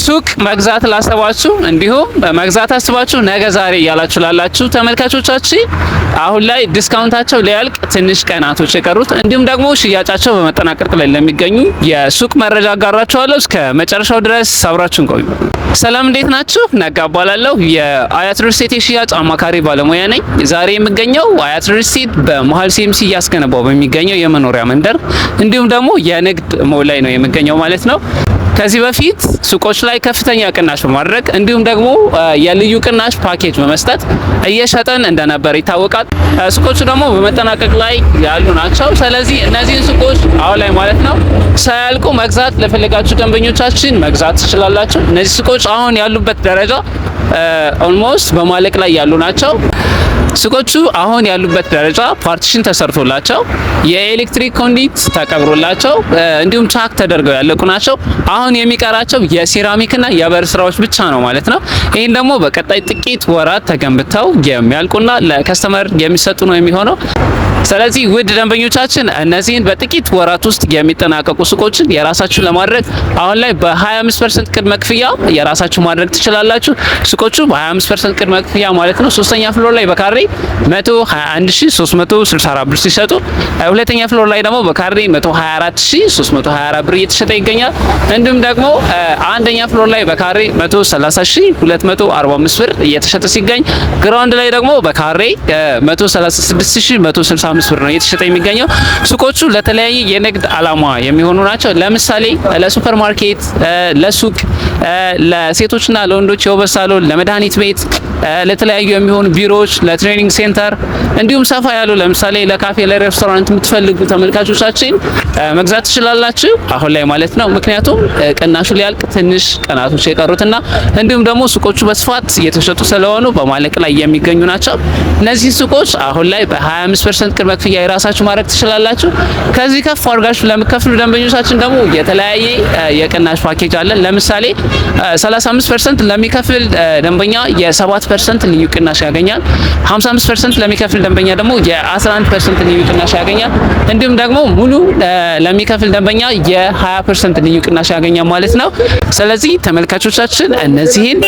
ሱቅ መግዛት ላሰባችሁ እንዲሁም መግዛት አስባችሁ ነገ ዛሬ እያላችሁ ላላችሁ ተመልካቾቻችን አሁን ላይ ዲስካውንታቸው ሊያልቅ ትንሽ ቀናቶች የቀሩት እንዲሁም ደግሞ ሽያጫቸው በመጠናቀቅ ላይ ለሚገኙ የሱቅ መረጃ አጋራችኋለሁ። እስከ መጨረሻው ድረስ አብራችሁን ቆዩ። ሰላም እንዴት ናችሁ? ነጋ እባላለሁ። የአያት ሪል ስቴት የሽያጭ አማካሪ ባለሙያ ነኝ። ዛሬ የምገኘው አያት ሪል ስቴት በመሀል ሲኤምሲ እያስገነባው በሚገኘው የመኖሪያ መንደር እንዲሁም ደግሞ የንግድ ሞል ላይ ነው የምገኘው ማለት ነው። ከዚህ በፊት ሱቆች ላይ ከፍተኛ ቅናሽ በማድረግ እንዲሁም ደግሞ የልዩ ቅናሽ ፓኬጅ በመስጠት እየሸጠን እንደነበር ይታወቃል። ሱቆቹ ደግሞ በመጠናቀቅ ላይ ያሉ ናቸው። ስለዚህ እነዚህን ሱቆች አሁን ላይ ማለት ነው ሳያልቁ መግዛት ለፈለጋችሁ ደንበኞቻችን መግዛት ትችላላችሁ። እነዚህ ሱቆች አሁን ያሉበት ደረጃ ኦልሞስት በማለቅ ላይ ያሉ ናቸው። ሱቆቹ አሁን ያሉበት ደረጃ ፓርቲሽን ተሰርቶላቸው የኤሌክትሪክ ኮንዲት ተቀብሮላቸው እንዲሁም ቻክ ተደርገው ያለቁ ናቸው። አሁን የሚቀራቸው የሴራሚክና የበር ስራዎች ብቻ ነው ማለት ነው። ይህን ደግሞ በቀጣይ ጥቂት ወራት ተገንብተው የሚያልቁና ለከስተመር የሚሰጡ ነው የሚሆነው። ስለዚህ ውድ ደንበኞቻችን እነዚህን በጥቂት ወራት ውስጥ የሚጠናቀቁ ሱቆችን የራሳችሁ ለማድረግ አሁን ላይ በ25% ቅድመ ክፍያ የራሳችሁ ማድረግ ትችላላችሁ። ሱቆቹ በ25% ቅድመ ክፍያ ማለት ነው ሶስተኛ ፍሎር ላይ በካሬ 121364 ብር ሲሸጡ፣ ሁለተኛ ፍሎር ላይ ደግሞ በካሬ 124324 ብር እየተሸጠ ይገኛል። እንዲሁም ደግሞ አንደኛ ፍሎር ላይ በካሬ 130245 ብር እየተሸጠ ሲገኝ፣ ግራውንድ ላይ ደግሞ በካሬ 136165 ብር ነው እየተሸጠ የሚገኘው። ሱቆቹ ለተለያየ የንግድ ዓላማ የሚሆኑ ናቸው። ለምሳሌ ለሱፐር ማርኬት፣ ለሱቅ፣ ለሴቶችና ለወንዶች የውበት ሳሎን፣ ለመድኃኒት ቤት፣ ለተለያዩ የሚሆኑ ቢሮዎች፣ ለትሬኒንግ ሴንተር እንዲሁም ሰፋ ያሉ ለምሳሌ ለካፌ፣ ለሬስቶራንት የምትፈልጉ ተመልካቾቻችን መግዛት ትችላላችሁ አሁን ላይ ማለት ነው። ምክንያቱም ቅናሹ ሊያልቅ ትንሽ ቀናቶች የቀሩትና እንዲሁም ደግሞ ሱቆቹ በስፋት እየተሸጡ ስለሆኑ በማለቅ ላይ የሚገኙ ናቸው። እነዚህ ሱቆች አሁን ላይ በ25% ቅድመ ክፍያ የራሳችሁ ማድረግ ትችላላችሁ። ከዚህ ከፍ አድርጋችሁ ለምትከፍሉ ደንበኞቻችን ደግሞ የተለያየ የቅናሽ ፓኬጅ አለን። ለምሳሌ 35% ለሚከፍል ደንበኛ የ7% ልዩ ቅናሽ ያገኛል። 55% ለሚከፍል ደንበኛ ደግሞ የ11% ልዩ ቅናሽ ያገኛል። እንዲሁም ደግሞ ሙሉ ለሚከፍል ደንበኛ የ20% ልዩ ቅናሽ ያገኛል ማለት ነው። ስለዚህ ተመልካቾቻችን እነዚህን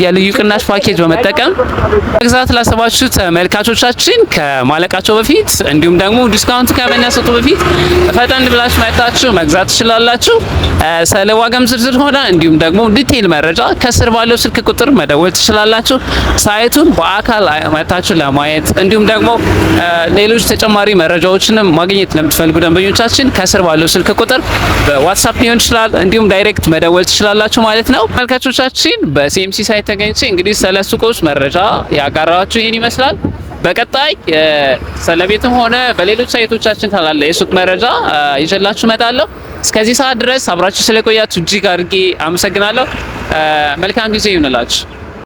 የልዩ ቅናሽ ፓኬጅ በመጠቀም መግዛት ላሰባችሁ ተመልካቾቻችን ከማለቃቸው በፊት እንዲሁም ደግሞ ዲስካውንት ከመነሰጡ በፊት ፈጠን ብላችሁ መጣችሁ መግዛት ትችላላችሁ። ስለ ዋጋም ዝርዝር ሆነ እንዲሁም ደግሞ ዲቴይል መረጃ ከስር ባለው ስልክ ቁጥር መደወል ትችላላችሁ። ሳይቱን በአካል መጣችሁ ለማየት እንዲሁም ደግሞ ሌሎች ተጨማሪ መረጃዎችንም ማግኘት ለምትፈልጉ ደንበኞቻችን ከስር ባለው ስልክ ቁጥር በዋትስአፕ ሊሆን ይችላል እንዲሁም ዳይሬክት መደወል ትችላላችሁ ማለት ነው። ተመልካቾቻችን በሲኤምሲ ሳይት ተገኝቼ እንግዲህ ስለ ሱቆች መረጃ ያጋራችሁ ይህን ይመስላል። በቀጣይ ስለቤትም ሆነ በሌሎች ሳይቶቻችን ታላለ የሱቅ መረጃ ይዤላችሁ እመጣለሁ። እስከዚህ ሰዓት ድረስ አብራችሁ ስለቆያችሁ እጅግ አድርጌ አመሰግናለሁ። መልካም ጊዜ ይሁንላችሁ።